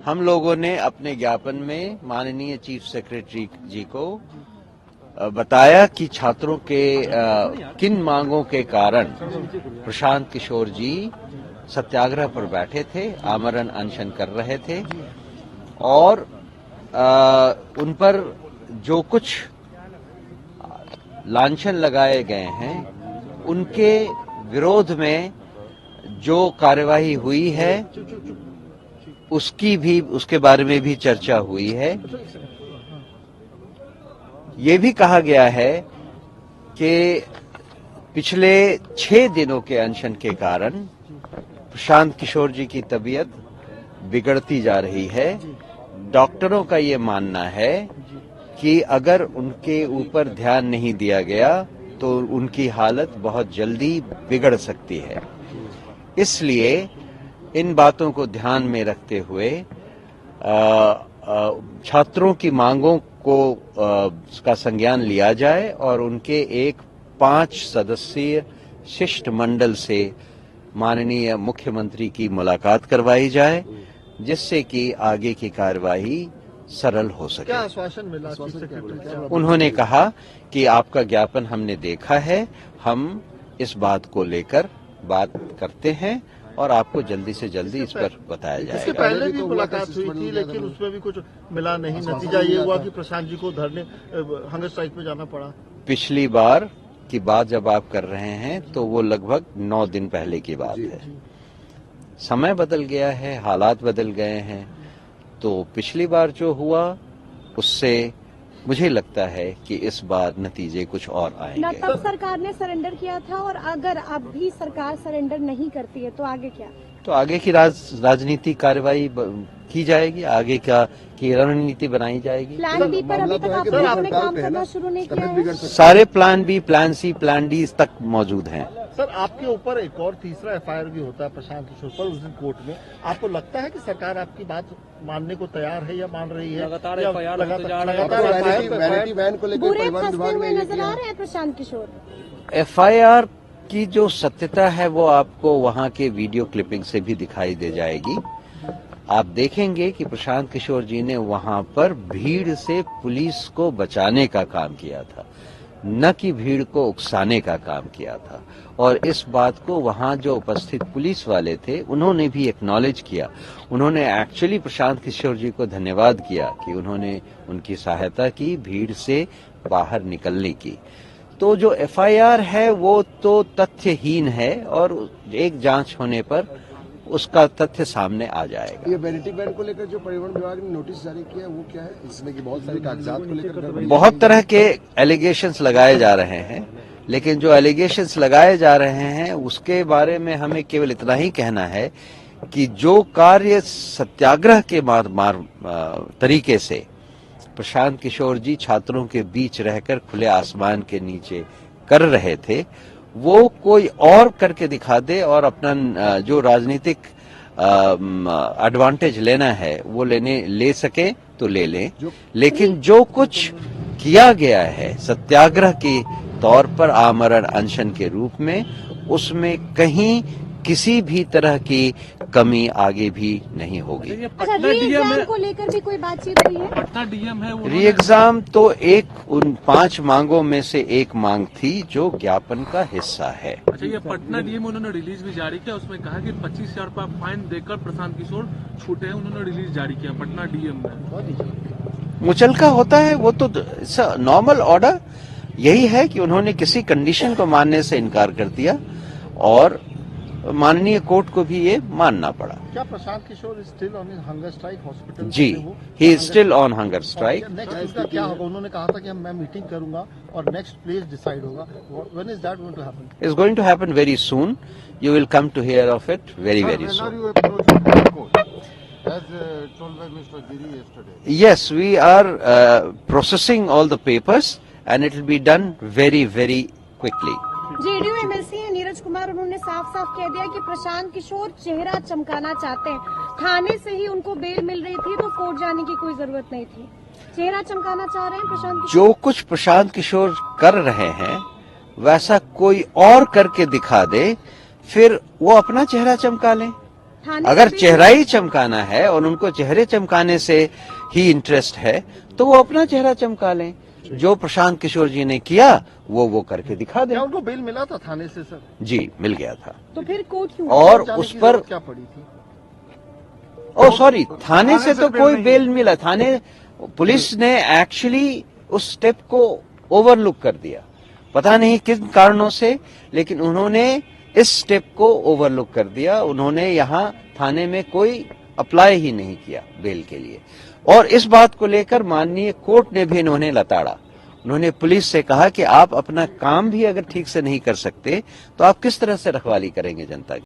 हम लोगों ने अपने ज्ञापन में माननीय चीफ सेक्रेटरी जी को बताया कि छात्रों के किन मांगों के कारण प्रशांत किशोर जी सत्याग्रह पर बैठे थे, आमरण अनशन कर रहे थे और उन पर जो कुछ लांछन लगाए गए हैं उनके विरोध में जो कार्यवाही हुई है उसके बारे में भी चर्चा हुई है। ये भी कहा गया है कि पिछले 6 दिनों के अनशन के कारण प्रशांत किशोर जी की तबीयत बिगड़ती जा रही है। डॉक्टरों का ये मानना है कि अगर उनके ऊपर ध्यान नहीं दिया गया तो उनकी हालत बहुत जल्दी बिगड़ सकती है। इसलिए इन बातों को ध्यान में रखते हुए छात्रों की मांगों को का संज्ञान लिया जाए और उनके एक 5 सदस्यीय शिष्टमंडल से माननीय मुख्यमंत्री की मुलाकात करवाई जाए, जिससे कि आगे की कार्यवाही सरल हो सके। क्या आश्वासन मिला? उन्होंने कहा कि आपका ज्ञापन हमने देखा है, हम इस बात को लेकर बात करते हैं और आपको जल्दी से जल्दी इस पर बताया जाएगा। इसके पहले भी मुलाकात हुई थी लेकिन उसमें भी कुछ मिला नहीं। नतीजा ये हुआ कि प्रशांत जी को हंगर स्ट्राइक में जाना पड़ा। पिछली बार की बात जब आप कर रहे हैं तो वो लगभग 9 दिन पहले की बात है। समय बदल गया है, हालात बदल गए हैं, तो पिछली बार जो हुआ उससे मुझे लगता है कि इस बार नतीजे कुछ और आएंगे। तब सरकार ने सरेंडर किया था और अगर अब भी सरकार सरेंडर नहीं करती है तो आगे क्या? तो आगे की राजनीति कार्रवाई की जाएगी, आगे की रणनीति बनाई जाएगी। प्लान बी पर अभी तक आप लोगों ने काम करना शुरू नहीं किया है? सारे plan B, plan C, plan D तक मौजूद हैं। सर, आपके ऊपर एक और तीसरा एफआईआर भी होता है प्रशांत किशोर पर उस दिन कोर्ट में। आपको लगता है कि सरकार आपकी बात मानने को तैयार है या मान रही है? लगातार एफआईआर बुरे फंसते हुए नजर आ रहे हैं प्रशांत किशोर। एफआईआर की जो सत्यता है वो आपको वहां के वीडियो क्लिपिंग से भी दिखाई दे जाएगी। आप देखेंगे कि प्रशांत किशोर जी ने वहां पर भीड़ से पुलिस को बचाने का काम किया था, न कि भीड़ को उकसाने का काम किया था। और इस बात को वहां जो उपस्थित पुलिस वाले थे उन्होंने भी एक्नॉलेज किया। उन्होंने एक्चुअली प्रशांत किशोर जी को धन्यवाद किया कि उन्होंने उनकी सहायता की, भीड़ से बाहर निकलने की। तो जो एफआईआर है वो तो तथ्यहीन है और एक जांच होने पर उसका तथ्य सामने आ जाएगा। ये वैनिटी बैन को लेकर जो परिवहन विभाग ने नोटिस जारी किया वो क्या है? इसमें कि बहुत सारे कागजात को लेकर बहुत तरह के एलिगेशंस लगाए जा रहे हैं, लेकिन जो एलिगेशंस लगाए जा रहे हैं उसके बारे में हमें केवल इतना ही कहना है कि जो कार्य सत्याग्रह के तरीके से प्रशांत किशोर जी छात्रों के बीच रहकर खुले आसमान के नीचे कर रहे थे, वो कोई और करके दिखा दे और अपना जो राजनीतिक एडवांटेज लेना है वो ले सके तो ले लें। लेकिन जो कुछ किया गया है सत्याग्रह के तौर पर आमरण अनशन के रूप में, उसमें कहीं किसी भी तरह की कमी आगे भी नहीं होगी। री-एग्जाम को लेकर भी कोई बातचीत हुई है? पटना डीएम है, री-एग्जाम तो उन 5 मांगों में से एक मांग थी जो ज्ञापन का हिस्सा है। अच्छा, ये पटना डीएम उन्होंने रिलीज भी जारी किया, उसमें कहा कि 25,000 रुपया फाइन देकर प्रशांत किशोर छूटे हैं, उन्होंने रिलीज जारी किया पटना डीएम ने। मुचलका होता है वो तो नॉर्मल ऑर्डर यही है कि उन्होंने किसी कंडीशन को मानने से इनकार कर दिया और माननीय कोर्ट को भी ये मानना पड़ा। क्या Prashant Kishor still on hunger strike hospital? जी, he is still on hunger strike. Next उसका क्या होगा? उन्होंने कहा था कि मैं मीटिंग करूंगा और नेक्स्ट प्लेस डिसाइड होगा। When is that going to happen? It's going to happen very soon. You will come to hear of it very very soon. As told by Mr. Giri yesterday. Yes, we are processing all the papers and it will be done very very quickly. JDU MLC है नीरज कुमार, उन्होंने साफ साफ कह दिया कि प्रशांत किशोर चेहरा चमकाना चाहते हैं। थाने से ही उनको बेल मिल रही थी तो कोर्ट जाने की कोई जरूरत नहीं थी। चेहरा चमकाना चाह रहे हैं प्रशांत किशोर। जो कुछ प्रशांत किशोर कर रहे हैं वैसा कोई और करके दिखा दे, फिर वो अपना चेहरा चमका लें। थाने अगर से भी- चेहरा ही चमकाना है और उनको चेहरे चमकाने से ही इंटरेस्ट है तो वो अपना चेहरा चमका लें। जो प्रशांत किशोर जी ने किया वो करके दिखा दें। क्या उनको बेल मिला था थाने से सर? जी मिल गया था। तो फिर कोर्ट क्यों? और जाने उस की पर जरूरत क्या पड़ी थी? ओ सॉरी, थाने से तो कोई बेल मिला, थाने पुलिस ने एक्चुअली उस स्टेप को ओवरलुक कर दिया, पता नहीं किन कारणों से, लेकिन उन्होंने इस स्टेप को ओवरलुक कर दिया। उन्होंने यहाँ थाने में कोई अप्लाई ही नहीं किया बेल के लिए। और इस बात को लेकर माननीय कोर्ट ने भी इन्होंने लताड़ा। उन्होंने पुलिस से कहा कि आप अपना काम भी अगर ठीक से नहीं कर सकते तो आप किस तरह से रखवाली करेंगे जनता की।